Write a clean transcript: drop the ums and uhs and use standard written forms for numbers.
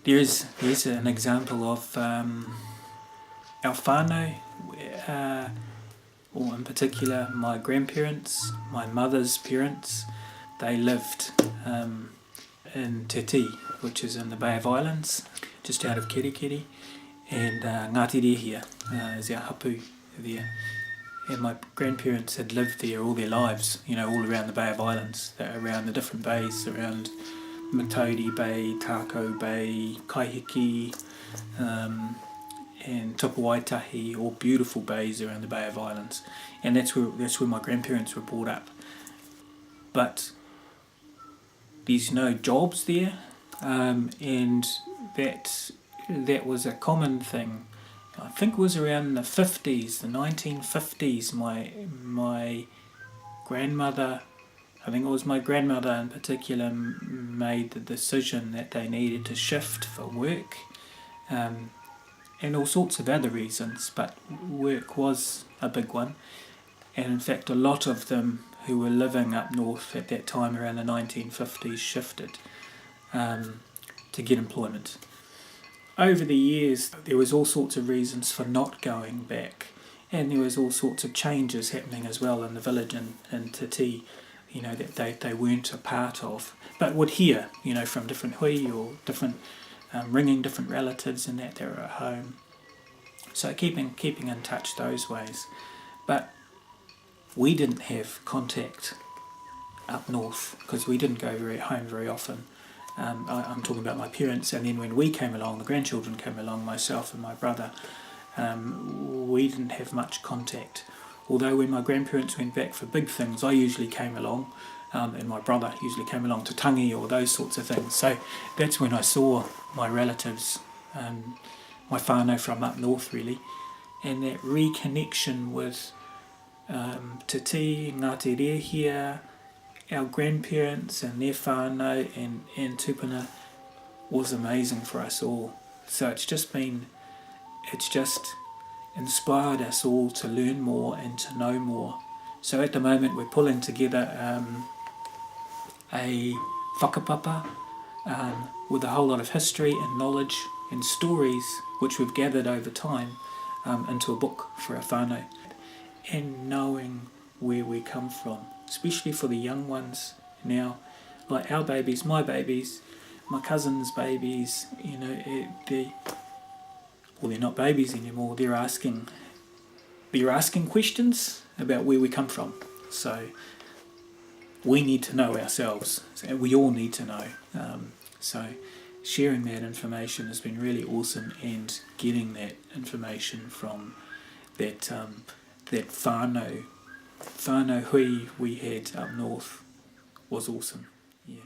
There's an example of our whānau, or in particular my grandparents, my mother's parents. They lived in Te Tī, which is in the Bay of Islands, just out of Kerikeri, and Ngāti Rehia is our hapu there. And my grandparents had lived there all their lives, all around the Bay of Islands, around the different bays, around Matauri Bay, Tako Bay, Kaihiki, and Tapuaitahi, all beautiful bays around the Bay of Islands. And that's where my grandparents were brought up. But there's no jobs there, and that was a common thing. I think it was around the 50s, the 1950s, my grandmother, I think it was my grandmother in particular, made the decision that they needed to shift for work, and all sorts of other reasons, but work was a big one. And in fact a lot of them who were living up north at that time around the 1950s shifted to get employment. Over the years there was all sorts of reasons for not going back, and there was all sorts of changes happening as well in the village in Te Tī, that they weren't a part of, but would hear, from different hui or different ringing different relatives and that they were at home. So keeping in touch those ways. But we didn't have contact up north because we didn't go home very often. I'm talking about my parents, and then when we came along, the grandchildren came along, myself and my brother, we didn't have much contact. Although when my grandparents went back for big things, I usually came along, and my brother usually came along to tangi or those sorts of things. So that's when I saw my relatives, my whānau from up north really, and that reconnection with Te Tī, Ngāti Rehia, our grandparents and their whānau and tupuna was amazing for us all. So it's just inspired us all to learn more and to know more. So at the moment we're pulling together a whakapapa with a whole lot of history and knowledge and stories which we've gathered over time into a book for our whānau. And knowing where we come from, especially for the young ones now, like our babies, my cousins' babies, they're not babies anymore, they're asking questions about where we come from. So we need to know ourselves, we all need to know. So sharing that information has been really awesome, and getting that information from that whānau hui we had up north was awesome. Yeah.